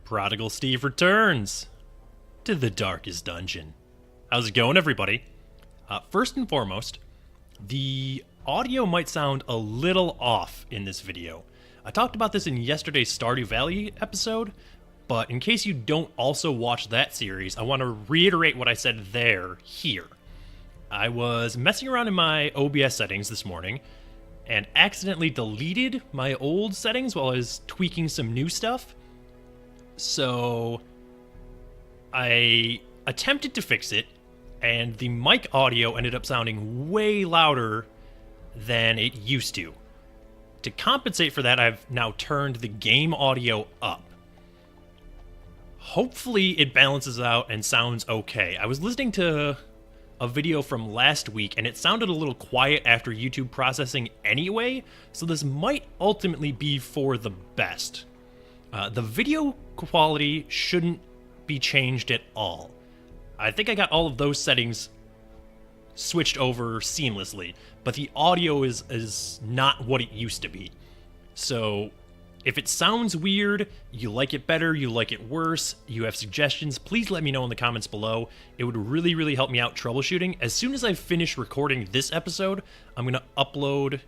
Prodigal Steve returns to the darkest dungeon. How's it going, everybody? First and foremost, the audio might sound a little off in this video. I talked about this in yesterday's Stardew Valley episode, but in case you don't also watch that series, I want to reiterate what I said there here. I was messing around in my OBS settings this morning and accidentally deleted my old settings while I was tweaking some new stuff. So I attempted to fix it, and the mic audio ended up sounding way louder than it used to. To compensate for that, I've now turned the game audio up. Hopefully it balances out and sounds okay. I was listening to a video from last week, and it sounded a little quiet after YouTube processing anyway, so this might ultimately be for the best. The video quality shouldn't be changed at all. I think I got all of those settings switched over seamlessly, but the audio is not what it used to be. So if it sounds weird, you like it better, you like it worse, you have suggestions, please let me know in the comments below. It would really, really help me out troubleshooting. As soon as I finish recording this episode, I'm going to upload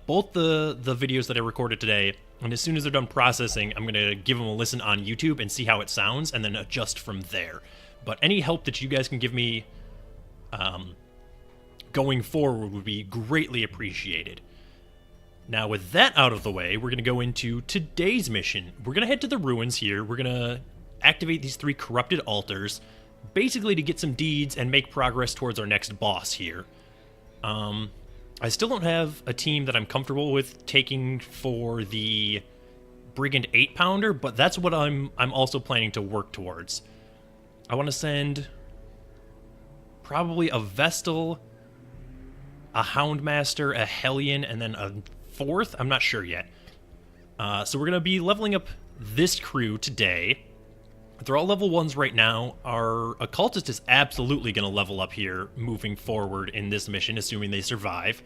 both the videos that I recorded today, and as soon as they're done processing, I'm going to give them a listen on YouTube and see how it sounds, and then adjust from there. But any help that you guys can give me going forward would be greatly appreciated. Now, with that out of the way, we're going to go into today's mission. We're going to head to the ruins here. We're going to activate these 3 corrupted altars, basically to get some deeds and make progress towards our next boss here. I still don't have a team that I'm comfortable with taking for the Brigand 8-pounder, but that's what I'm also planning to work towards. I want to send probably a Vestal, a Houndmaster, a Hellion, and then a 4th? I'm not sure yet. So we're going to be leveling up this crew today. They're all level 1s right now. Our Occultist is absolutely going to level up here moving forward in this mission, assuming they survive.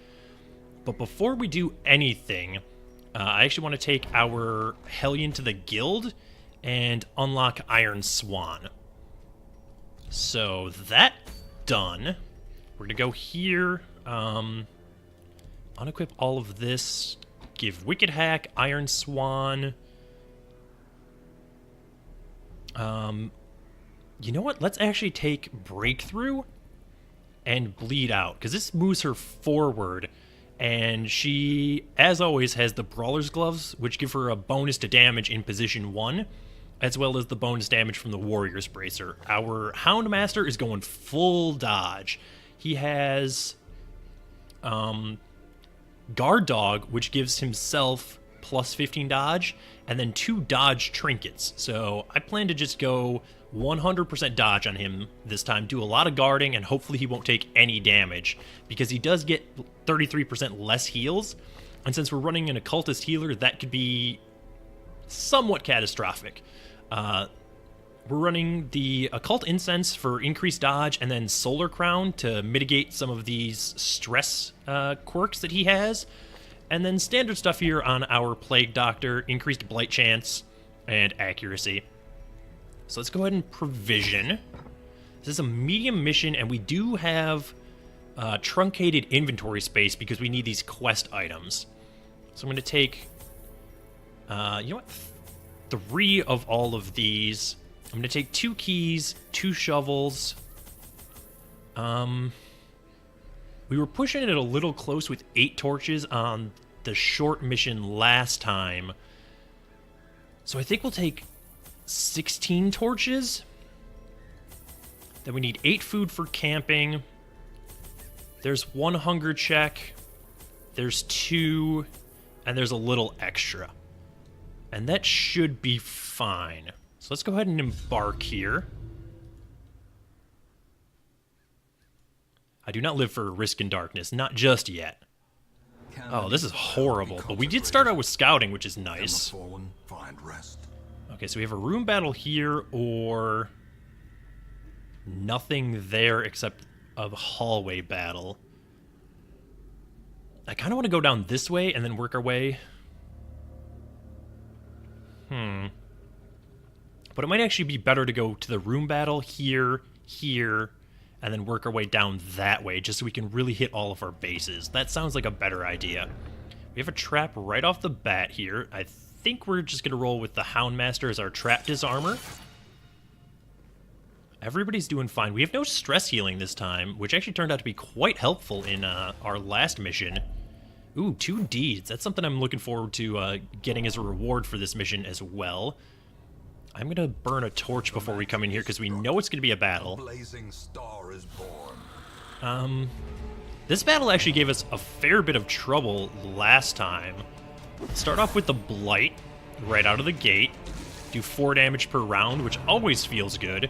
But before we do anything, I actually want to take our Hellion to the guild and unlock Iron Swan. So that done, we're going to go here, unequip all of this, give Wicked Hack, Iron Swan. You know what? Let's actually take Breakthrough and Bleed Out, because this moves her forward, and she, as always, has the Brawler's Gloves, which give her a bonus to damage in position 1, as well as the bonus damage from the Warrior's Bracer. Our Houndmaster is going full dodge. He has Guard Dog, which gives himself plus 15 dodge, and then 2 dodge trinkets. So I plan to just go 100% dodge on him this time, do a lot of guarding, and hopefully he won't take any damage, because he does get 33% less heals, and since we're running an Occultist healer, that could be somewhat catastrophic. We're running the Occult Incense for increased dodge, and then Solar Crown to mitigate some of these stress quirks that he has. And then standard stuff here on our Plague Doctor, increased blight chance and accuracy. So let's go ahead and provision. This is a medium mission, and we do have truncated inventory space because we need these quest items. So I'm going to take, you know what, 3 of all of these. I'm going to take 2 keys, 2 shovels. We were pushing it a little close with 8 torches on the short mission last time. So I think we'll take 16 torches. Then we need 8 food for camping. There's 1 hunger check. There's 2. And there's a little extra. And that should be fine. So let's go ahead and embark here. I do not live for risk and darkness, not just yet. Oh, this is horrible, but we did start out with scouting, which is nice. Okay, so we have a room battle here, or nothing there except a hallway battle. I kind of want to go down this way and then work our way. But it might actually be better to go to the room battle here, here, and then work our way down that way, just so we can really hit all of our bases. That sounds like a better idea. We have a trap right off the bat here. I think we're just going to roll with the Houndmaster as our trap disarmor. Everybody's doing fine. We have no stress healing this time, which actually turned out to be quite helpful in our last mission. Ooh, 2 deeds. That's something I'm looking forward to getting as a reward for this mission as well. I'm going to burn a torch before we come in here, because we know it's going to be a battle. Blazing star is born. This battle actually gave us a fair bit of trouble last time. Start off with the Blight right out of the gate. Do 4 damage per round, which always feels good.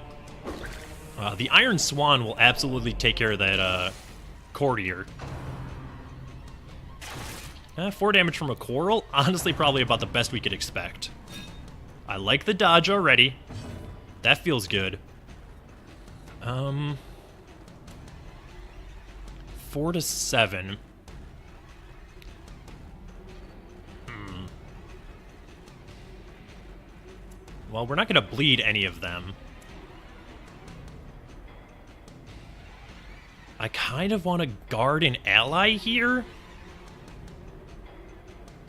The Iron Swan will absolutely take care of that courtier. 4 damage from a Quarrel, honestly probably about the best we could expect. I like the dodge already. That feels good. 4 to 7. Well, we're not going to bleed any of them. I kind of want to guard an ally here,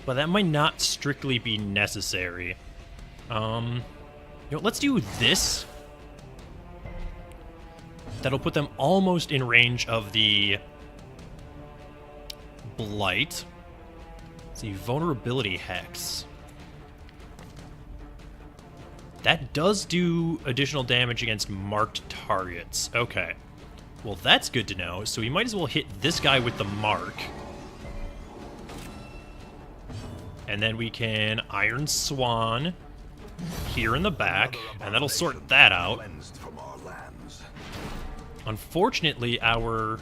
but that might not strictly be necessary. You know, let's do this. That'll put them almost in range of the Blight. Let's see, Vulnerability Hex. That does do additional damage against marked targets. Okay. Well, that's good to know, so we might as well hit this guy with the mark. And then we can Iron Swan here in the back, and that'll sort that out. Unfortunately, the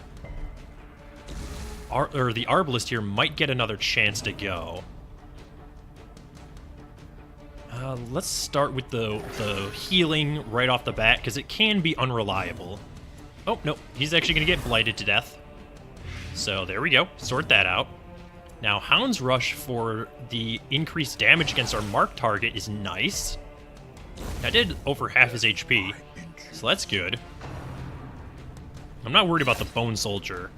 Arbalist here might get another chance to go. Let's start with the healing right off the bat, because it can be unreliable. Oh, no, he's actually going to get blighted to death. So there we go, sort that out. Now, Hound's Rush for the increased damage against our marked target is nice. That did over half his HP, so that's good. I'm not worried about the Bone Soldier.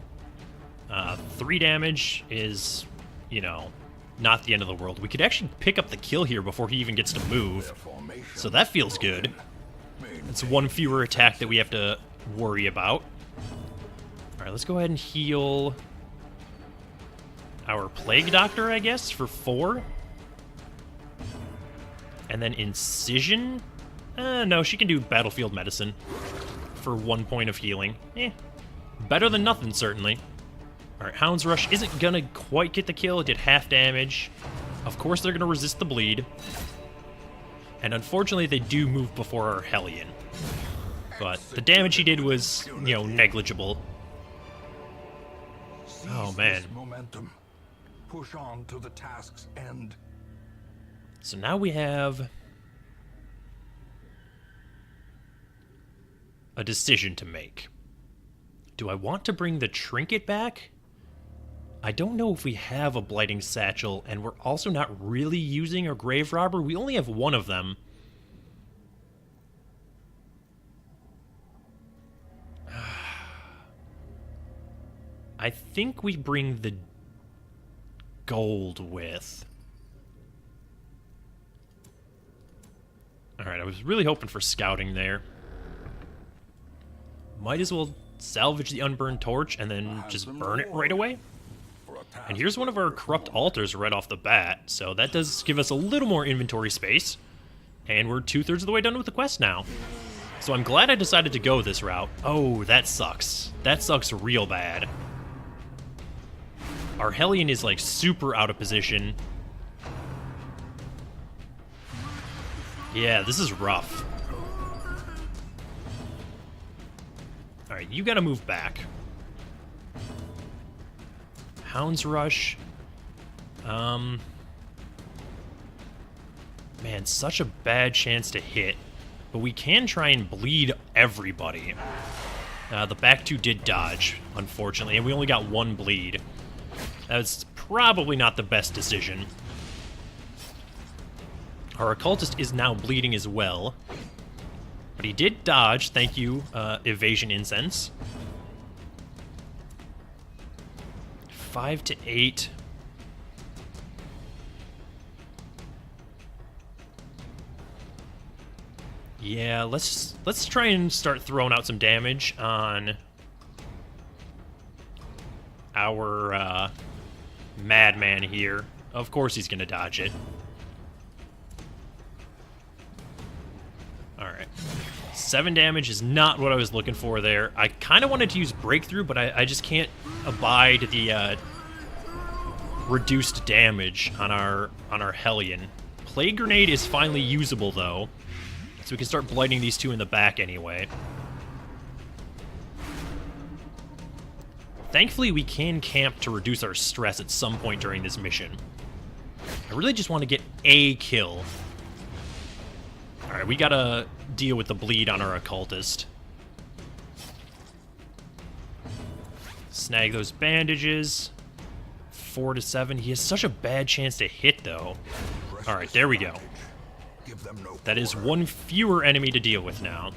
3 damage is, you know, not the end of the world. We could actually pick up the kill here before he even gets to move, so that feels good. It's 1 fewer attack that we have to worry about. Alright, let's go ahead and heal our Plague Doctor, I guess, for 4. And then Incision? No, she can do Battlefield Medicine for 1 point of healing. Better than nothing, certainly. Alright, Hound's Rush isn't gonna quite get the kill. It did half damage. Of course they're gonna resist the bleed. And unfortunately, they do move before our Hellion. But the damage he did was, you know, negligible. Oh, man. Momentum. Push on to the task's end. So now we have a decision to make. Do I want to bring the trinket back? I don't know if we have a Blighting Satchel, and we're also not really using a Grave Robber. We only have 1 of them. I think we bring the gold with. Alright, I was really hoping for scouting there. Might as well salvage the Unburned Torch and then just burn it right away. And here's one of our Corrupt Altars right off the bat, so that does give us a little more inventory space. And we're 2/3 of the way done with the quest now. So I'm glad I decided to go this route. Oh, that sucks. That sucks real bad. Our Hellion is, like, super out of position. Yeah, this is rough. Alright, you gotta move back. Hound's Rush. Man, such a bad chance to hit. But we can try and bleed everybody. The back 2 did dodge, unfortunately, and we only got 1 bleed. That was probably not the best decision. Our occultist is now bleeding as well. But he did dodge, thank you, evasion incense. 5 to 8. Yeah, let's try and start throwing out some damage on our madman here. Of course he's gonna dodge it. Alright. 7 damage is not what I was looking for there. I kind of wanted to use breakthrough, but I just can't abide the reduced damage on our Hellion. Plague Grenade is finally usable though, so we can start blighting these two in the back anyway. Thankfully, we can camp to reduce our stress at some point during this mission. I really just want to get a kill. Alright, we gotta deal with the bleed on our occultist. Snag those bandages. 4 to 7. He has such a bad chance to hit, though. Alright, there we go. That is one fewer enemy to deal with now.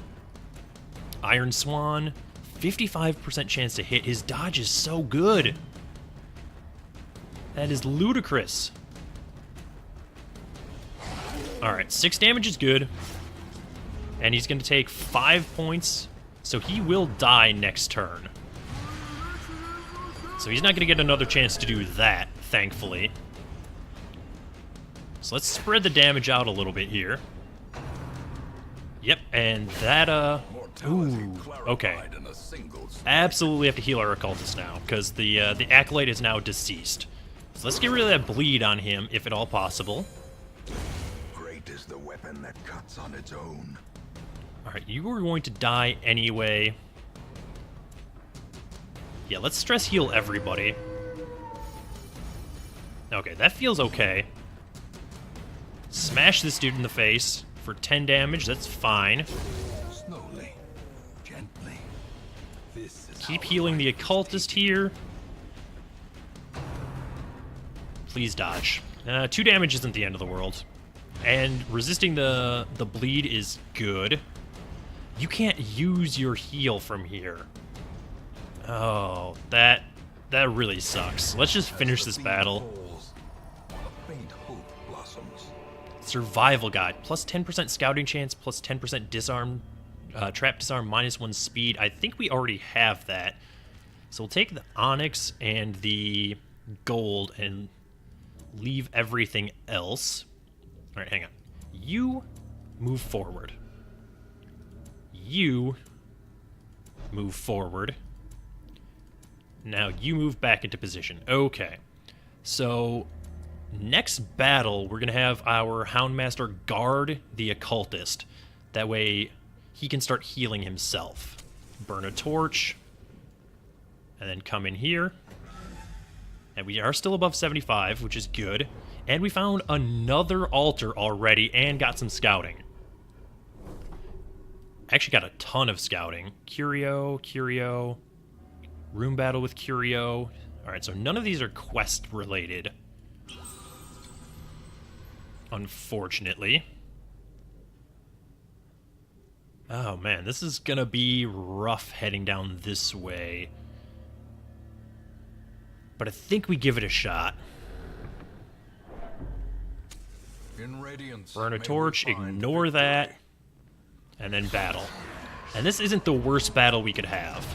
Iron Swan, 55% chance to hit. His dodge is so good. That is ludicrous. Alright, 6 damage is good. And he's going to take 5 points, so he will die next turn. So he's not going to get another chance to do that, thankfully. So let's spread the damage out a little bit here. Yep, and that, ooh, okay. Absolutely have to heal our occultist now, because the Acolyte is now deceased. So let's get rid of that bleed on him, if at all possible. Great is the weapon that cuts on its own. Alright, you are going to die anyway. Yeah, let's stress heal everybody. Okay, that feels okay. Smash this dude in the face for 10 damage, that's fine. Slowly, gently. This is Keep healing the occultist here. Please dodge. 2 damage isn't the end of the world. And resisting the bleed is good. You can't use your heal from here. Oh, that really sucks. Let's just finish this battle. Survival Guide. Plus 10% scouting chance, plus 10% disarm, trap disarm, -1 speed. I think we already have that. So we'll take the onyx and the gold and leave everything else. Alright, hang on. You move forward. You move forward. Now you move back into position. Okay. So next battle, we're going to have our Houndmaster guard the occultist. That way he can start healing himself. Burn a torch. And then come in here. And we are still above 75, which is good. And we found another altar already and got some scouting. Actually got a ton of scouting. Curio. Room battle with Curio. Alright, so none of these are quest related. Unfortunately. Oh man, this is gonna be rough heading down this way. But I think we give it a shot. Burn a torch, ignore that, and then battle. And this isn't the worst battle we could have.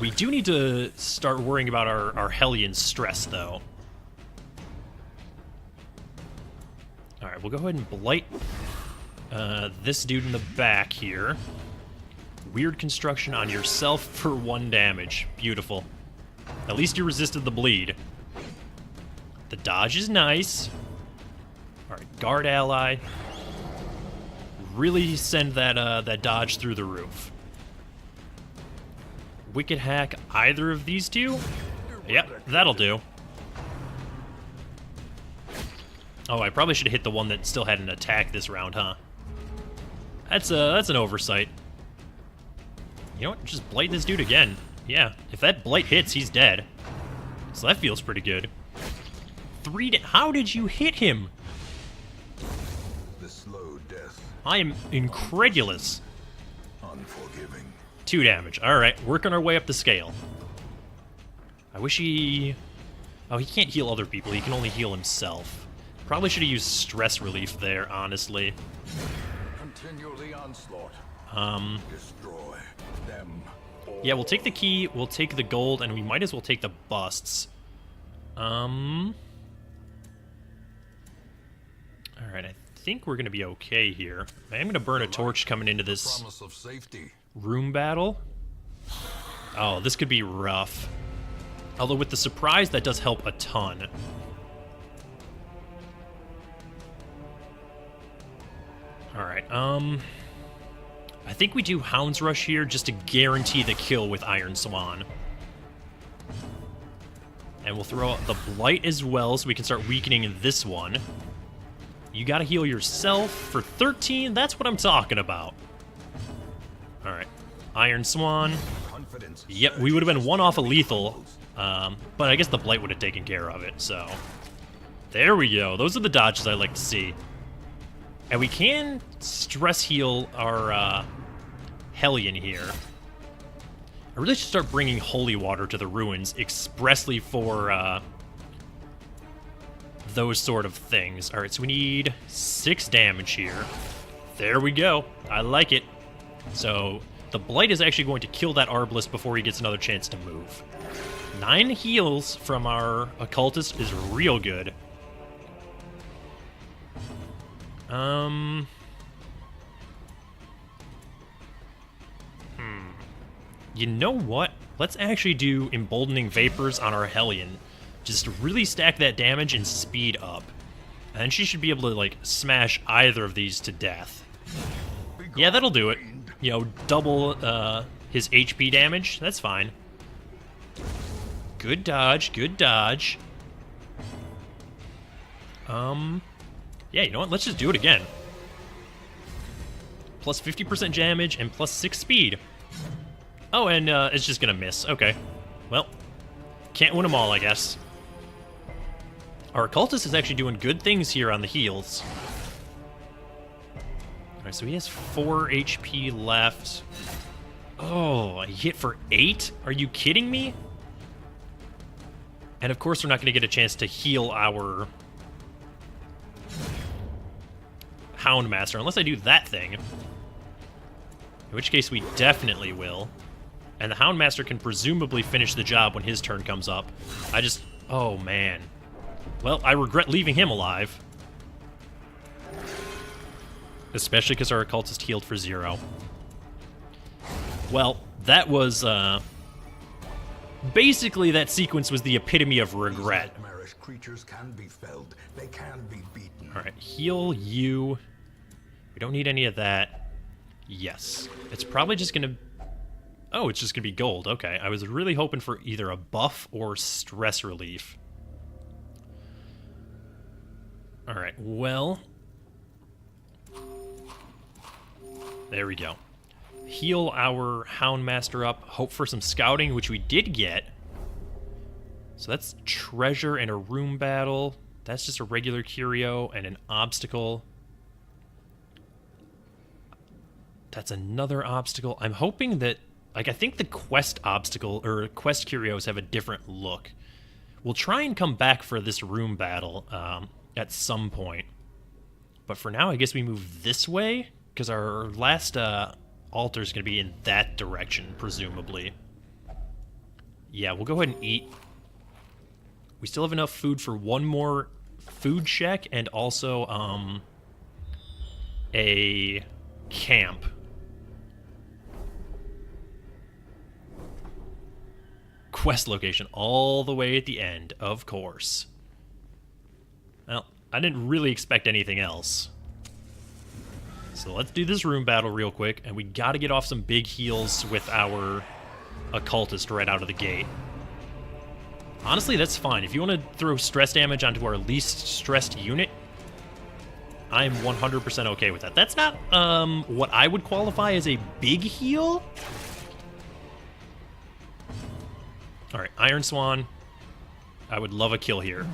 We do need to start worrying about our Hellion stress, though. Alright, we'll go ahead and blight this dude in the back here. Weird construction on yourself for 1 damage. Beautiful. At least you resisted the bleed. The dodge is nice. Alright, guard ally. Really send that dodge through the roof. Wicked hack either of these two? Yep, that'll do. Oh, I probably should have hit the one that still had an attack this round, huh? That's an oversight. You know what? Just blight this dude again. Yeah, if that blight hits, he's dead. So that feels pretty good. How did you hit him? the slow death. I am incredulous. Unforgiving. 2 damage. Alright, working our way up the scale. I wish he... Oh, he can't heal other people. He can only heal himself. Probably should have used stress relief there, honestly. Continue the onslaught. Destroy them all. Yeah, we'll take the key, we'll take the gold, and we might as well take the busts. Alright, I think we're gonna be okay here. I am gonna burn a torch coming into this Promise of safety. room battle. Oh, this could be rough. Although with the surprise, that does help a ton. Alright, I think we do Hound's Rush here just to guarantee the kill with Iron Swan. And we'll throw out the Blight as well so we can start weakening this one. You gotta heal yourself for 13, that's what I'm talking about. Alright, Iron Swan. Yep, we would have been 1 off a lethal, but I guess the Blight would have taken care of it, so... There we go, those are the dodges I like to see. And we can stress heal our Hellion here. I really should start bringing holy water to the ruins expressly for those sort of things. Alright, so we need 6 damage here. There we go. I like it. So the Blight is actually going to kill that Arbalest before he gets another chance to move. 9 heals from our Occultist is real good. You know what? Let's actually do Emboldening Vapors on our Hellion. Just really stack that damage and speed up. And then she should be able to, like, smash either of these to death. Yeah, that'll do it. You know, double his HP damage. That's fine. Good dodge, good dodge. Yeah, you know what? Let's just do it again. Plus 50% damage and plus 6 speed. Oh, and it's just gonna miss. Okay. Well, can't win them all, I guess. Our Occultist is actually doing good things here on the heals. Alright, so he has 4 HP left. Oh, he hit for 8? Are you kidding me? And of course we're not going to get a chance to heal our Houndmaster unless I do that thing. In which case we definitely will. And the Houndmaster can presumably finish the job when his turn comes up. Oh man. Well, I regret leaving him alive. Especially because our Occultist healed for 0. Well, that was, basically that sequence was the epitome of regret. Nightmarish creatures can be felled. They can be beaten. Alright, heal you. We don't need any of that. Yes. It's probably just gonna... Oh, it's just gonna be gold. Okay, I was really hoping for either a buff or stress relief. Alright, well... There we go. Heal our Houndmaster up. Hope for some scouting, which we did get. So that's treasure and a room battle. That's just a regular curio and an obstacle. That's another obstacle. I'm hoping that... Like, I think the quest obstacle, or quest curios have a different look. We'll try and come back for this room battle at some point. But for now, I guess we move this way, because our last altar is going to be in that direction, presumably. Yeah, we'll go ahead and eat. We still have enough food for one more food check and also a camp. Quest location all the way at the end, of course. Well, I didn't really expect anything else. So let's do this room battle real quick, and we gotta get off some big heals with our Occultist right out of the gate. Honestly, that's fine. If you want to throw stress damage onto our least stressed unit, I'm 100% okay with that. That's not what I would qualify as a big heal. Alright, Iron Swan. I would love a kill here.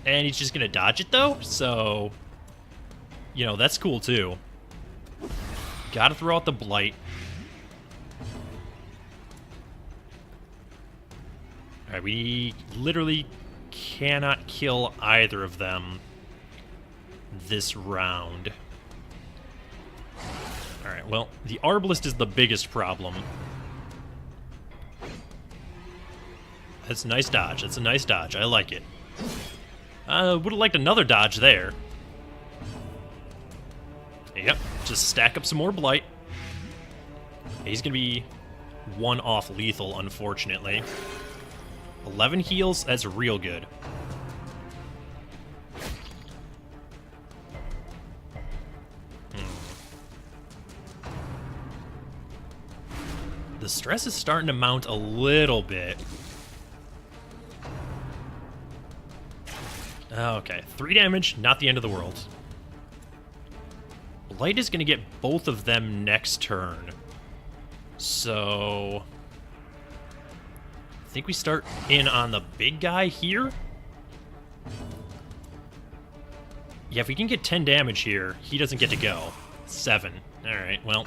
And he's just gonna dodge it, though, so... you know, that's cool too. Gotta throw out the blight. Alright, we literally cannot kill either of them this round. Alright, well, the Arbalist is the biggest problem. That's a nice dodge. That's a nice dodge. I like it. Would have liked another dodge there. Yep, just stack up some more blight. He's gonna be one off lethal, unfortunately. 11 heals, that's real good. The stress is starting to mount a little bit. Okay, 3 damage, not the end of the world. Blight is going to get both of them next turn. So I think we start in on the big guy here. Yeah, if we can get 10 damage here, he doesn't get to go. 7. Alright, well.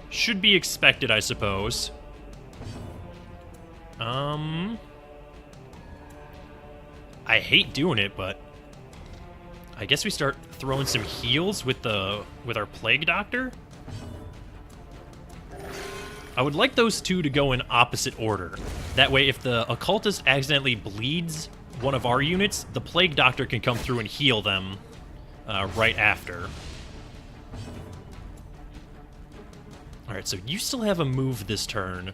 Should be expected, I suppose. I hate doing it, but I guess we start throwing some heals with our Plague Doctor. I would like those two to go in opposite order. That way, if the Occultist accidentally bleeds one of our units, the Plague Doctor can come through and heal them right after. Alright, so you still have a move this turn,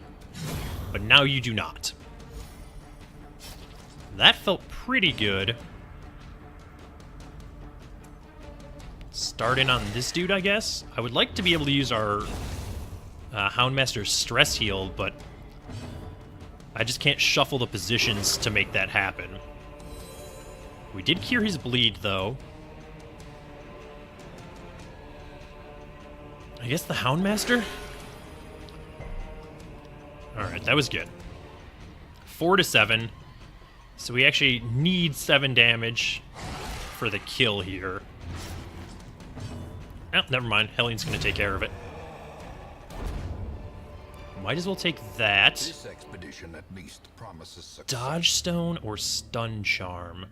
but now you do not. That felt pretty good. Start in on this dude, I guess. I would like to be able to use our Houndmaster's stress heal, but I just can't shuffle the positions to make that happen. We did cure his bleed, though. I guess the Houndmaster? Alright, that was good. 4 to 7. So we actually need 7 damage for the kill here. Oh, never mind. Hellion's going to take care of it. Might as well take that. This expedition at least promises success. Dodge Stone or Stun Charm?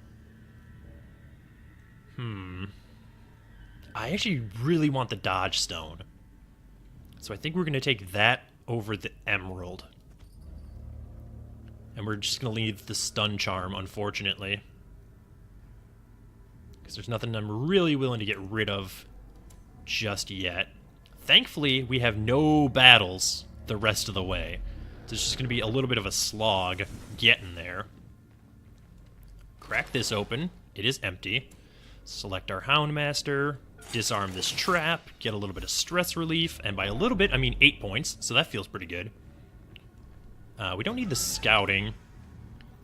I actually really want the Dodge Stone. So I think we're going to take that over the Emerald. And we're just going to leave the Stun Charm, unfortunately. Because there's nothing I'm really willing to get rid of just yet. Thankfully, we have no battles the rest of the way. So it's just going to be a little bit of a slog getting there. Crack this open. It is empty. Select our Houndmaster. Disarm this trap. Get a little bit of stress relief. And by a little bit, I mean 8 points. So that feels pretty good. We don't need the scouting.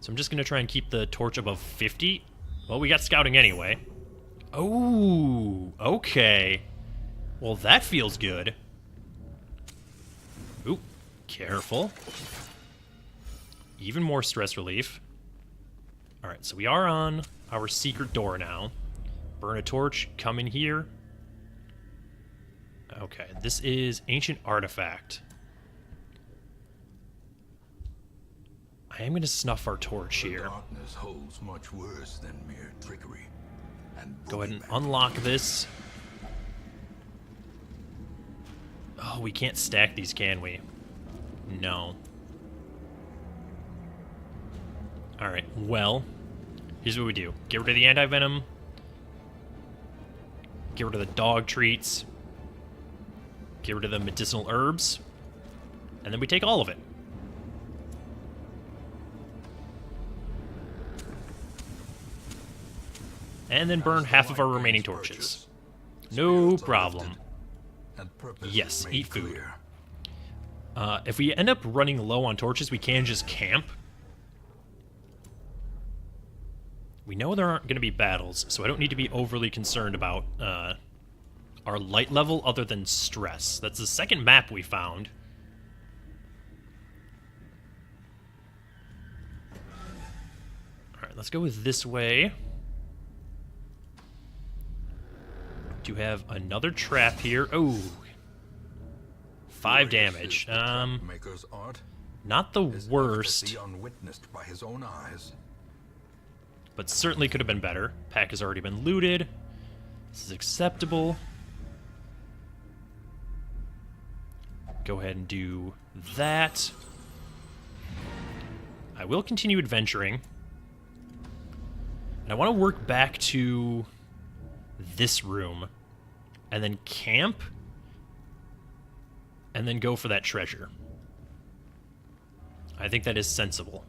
So I'm just going to try and keep the torch above 50. Well, we got scouting anyway. Oh, okay. Well, that feels good. Ooh, careful. Even more stress relief. Alright, so we are on our secret door now. Burn a torch, come in here. Okay, this is Ancient Artifact. I am going to snuff our torch here. Darkness holds much worse than mere trickery. And go ahead and unlock this. Oh, we can't stack these, can we? No. Alright, well, here's what we do. Get rid of the anti-venom. Get rid of the dog treats. Get rid of the medicinal herbs. And then we take all of it. And then burn half of our remaining torches. No problem. Yes, eat food. If we end up running low on torches, we can just camp. We know there aren't going to be battles, so I don't need to be overly concerned about our light level other than stress. That's the second map we found. Alright, let's go with this way. Do have another trap here. Oh. 5 damage. Maker's art Not the is worst, evidently unwitnessed by his own eyes. but certainly could have been better. Pack has already been looted. This is acceptable. Go ahead and do that. I will continue adventuring. And I want to work back to this room. And then camp. And then go for that treasure. I think that is sensible.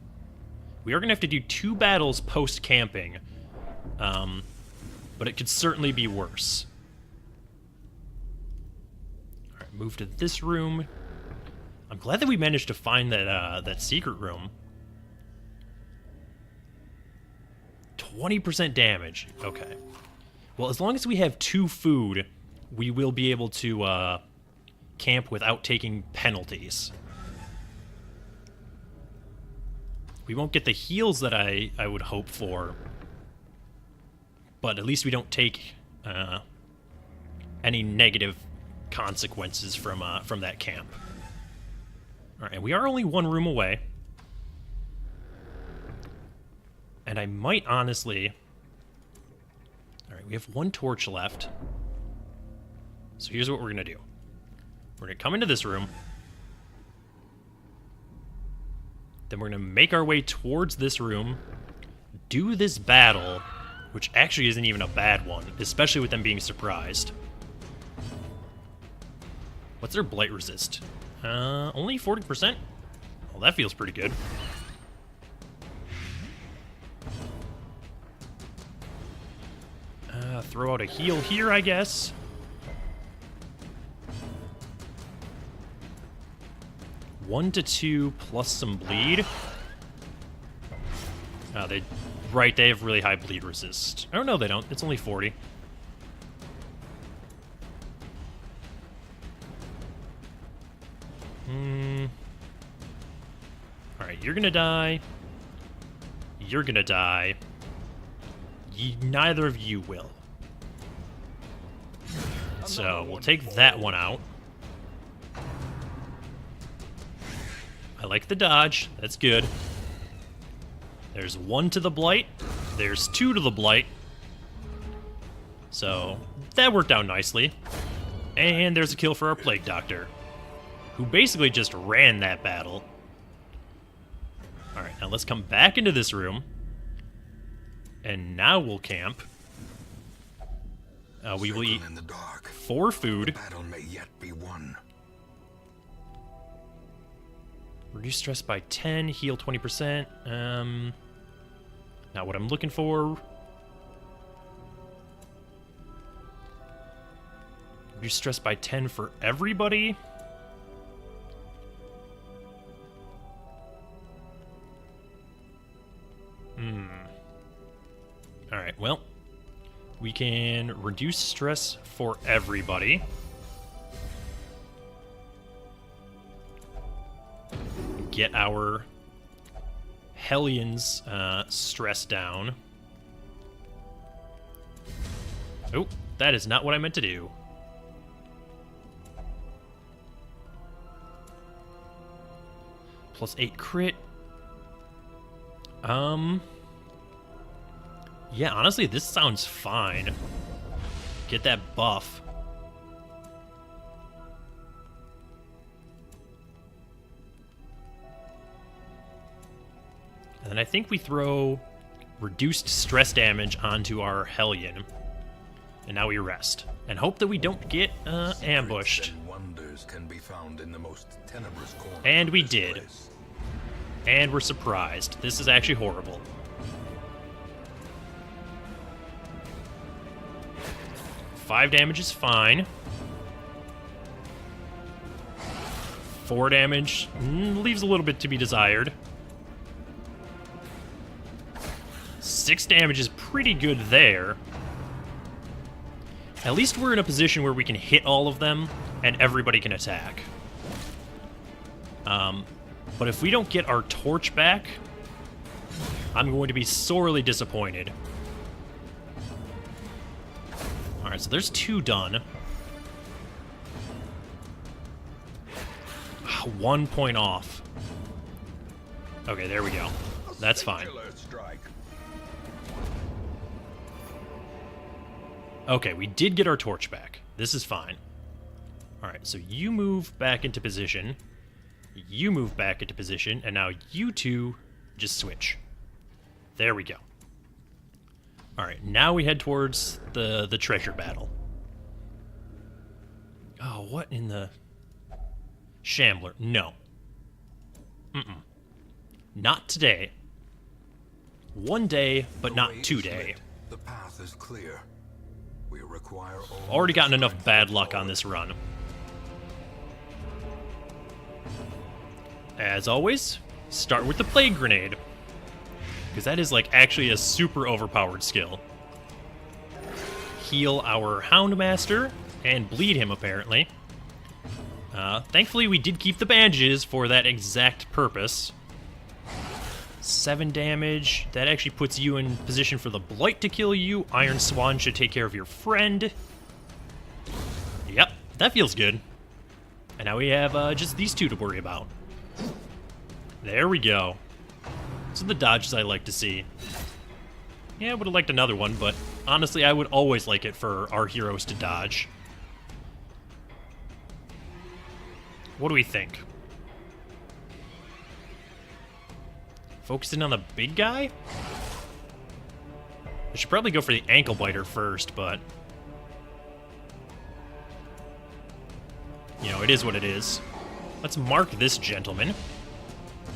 We are going to have to do 2 battles post-camping. But it could certainly be worse. Alright, move to this room. I'm glad that we managed to find that secret room. 20% damage. Okay. Well, as long as we have 2 food, we will be able to camp without taking penalties. We won't get the heals that I would hope for, but at least we don't take any negative consequences from that camp. All right, we are only 1 room away, and I might honestly. All right, we have 1 torch left, so here's what we're gonna do. We're gonna come into this room. Then we're going to make our way towards this room, do this battle, which actually isn't even a bad one, especially with them being surprised. What's their blight resist? Only 40%? Well, that feels pretty good. Throw out a heal here, I guess. One to 2 plus some bleed. Oh, they have really high bleed resist. Oh no, they don't. It's only 40. Alright, you're gonna die. You're gonna die. Neither of you will. So, we'll take that one out. I like the dodge. That's good. There's 1 to the blight. There's 2 to the blight. So, that worked out nicely. And there's a kill for our Plague Doctor, who basically just ran that battle. Alright, now let's come back into this room. And now we'll camp. We will eat 4 food. The battle may yet be won. Reduce stress by 10, heal 20%. Not what I'm looking for. Reduce stress by 10 for everybody. Alright, well, we can reduce stress for everybody. Get our Hellions stress down. Oh, that is not what I meant to do. Plus 8 crit. Yeah, honestly, this sounds fine. Get that buff. And then I think we throw reduced stress damage onto our Hellion. And now we rest. And hope that we don't get ambushed. And wonders can be found in the most tenebrous corners And we of this did. place. And we're surprised. This is actually horrible. Five damage is fine. 4 damage leaves a little bit to be desired. 6 damage is pretty good there. At least we're in a position where we can hit all of them and everybody can attack. But if we don't get our torch back, I'm going to be sorely disappointed. Alright, Alright, so there's 2 done. 1 point off. Okay, there we go. That's fine. Okay, we did get our torch back. This is fine. Alright, so you move back into position. You move back into position, and now you two just switch. There we go. Alright, now we head towards the treasure battle. Oh, what in the... Shambler. No. Not today. One day, but not today. The path is clear. We require Already gotten enough bad luck on this run. As always, start with the Plague Grenade. Because that is, like, actually a super overpowered skill. Heal our Houndmaster, and bleed him, apparently. Thankfully, we did keep the bandages for that exact purpose. 7 damage. That actually puts you in position for the Blight to kill you. Iron Swan should take care of your friend. Yep, that feels good. And now we have just these 2 to worry about. There we go. Those are the dodges I like to see. Yeah, I would have liked another one, but honestly, I would always like it for our heroes to dodge. What do we think? Focusing on the big guy? I should probably go for the ankle biter first, but... you know, it is what it is. Let's mark this gentleman.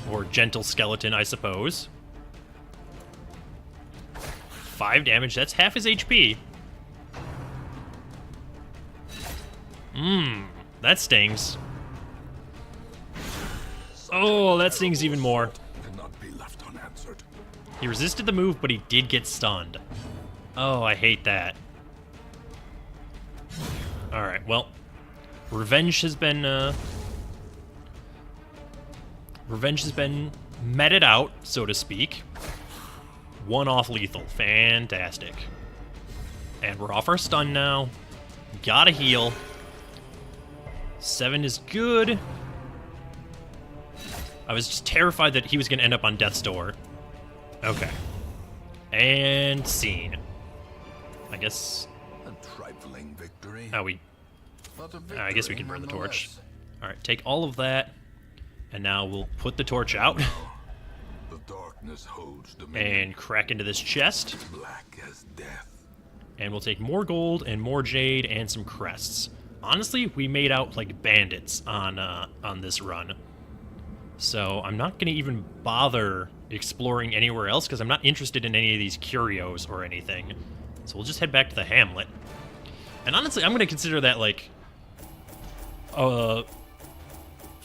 Or gentle skeleton, I suppose. 5 damage, that's half his HP. That stings. Oh, that stings even more. Cannot be left unanswered. He resisted the move, but he did get stunned. Oh, I hate that. Alright, well. Revenge has been meted out, so to speak. 1 off lethal. Fantastic. And we're off our stun now. Gotta heal. 7 is good. I was just terrified that he was going to end up on death's door. Okay. And scene. I guess... a trifling victory. Oh, I guess we can burn the torch. Alright, take all of that. And now we'll put the torch out. The darkness holds dominion. And crack into this chest. Black as death. And we'll take more gold and more jade and some crests. Honestly, we made out like bandits on this run. So I'm not going to even bother exploring anywhere else because I'm not interested in any of these curios or anything. So we'll just head back to the hamlet. And honestly, I'm going to consider that like a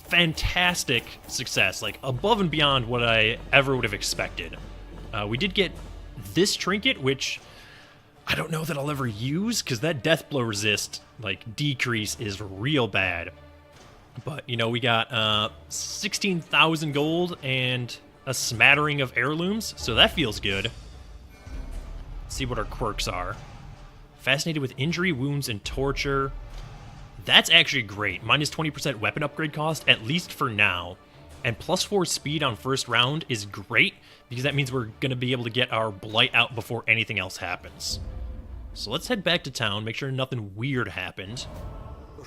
fantastic success, like above and beyond what I ever would have expected. We did get this trinket, which I don't know that I'll ever use because that death blow resist like decrease is real bad. But, you know, we got 16,000 gold and a smattering of heirlooms, so that feels good. Let's see what our quirks are. Fascinated with injury, wounds, and torture. That's actually great. Minus 20% weapon upgrade cost, at least for now. And plus 4 speed on first round is great, because that means we're going to be able to get our blight out before anything else happens. So let's head back to town, make sure nothing weird happened.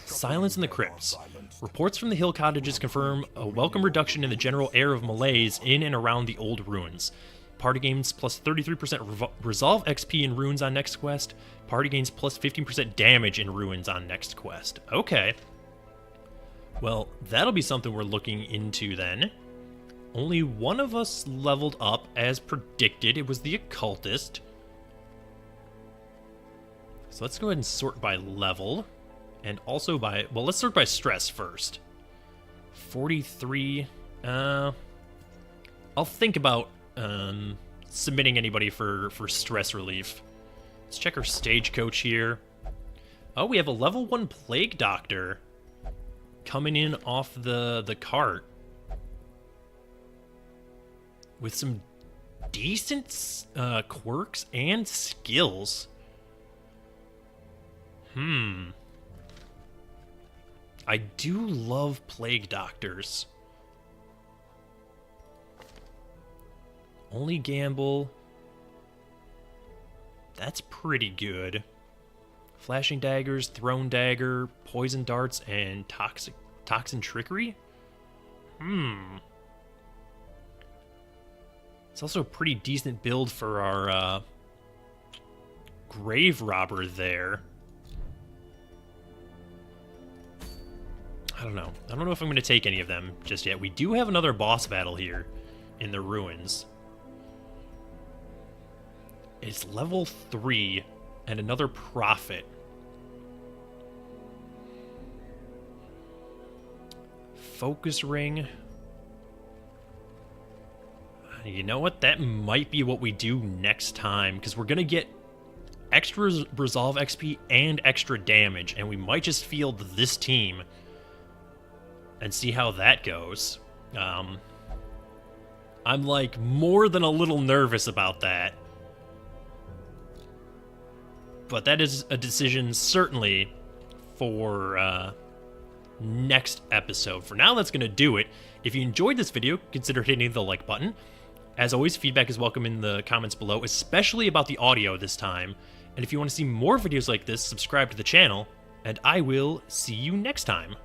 Silence in the crypts. Reports from the hill cottages confirm a welcome reduction in the general air of malaise in and around the old ruins. Party gains plus 33% resolve XP in ruins on next quest. Party gains plus 15% damage in ruins on next quest. Okay. Well, that'll be something we're looking into then. Only one of us leveled up as predicted. It was the occultist. So let's go ahead and sort by level. And also by... well, let's sort by stress first. 43... I'll think about submitting anybody for stress relief. Let's check our stagecoach here. Oh, we have a level 1 plague doctor coming in off the cart. With some decent quirks and skills. I do love plague doctors. Only gamble. That's pretty good. Flashing daggers, thrown dagger, poison darts, and toxin trickery? It's also a pretty decent build for our grave robber there. I don't know. I don't know if I'm going to take any of them just yet. We do have another boss battle here in the ruins. It's level 3 and another prophet. Focus ring. You know what? That might be what we do next time, because we're going to get extra resolve XP and extra damage, and we might just field this team and see how that goes. I'm like more than a little nervous about that. But that is a decision certainly for next episode. For now, that's going to do it. If you enjoyed this video, consider hitting the like button. As always, feedback is welcome in the comments below, especially about the audio this time. And if you want to see more videos like this, subscribe to the channel, and I will see you next time.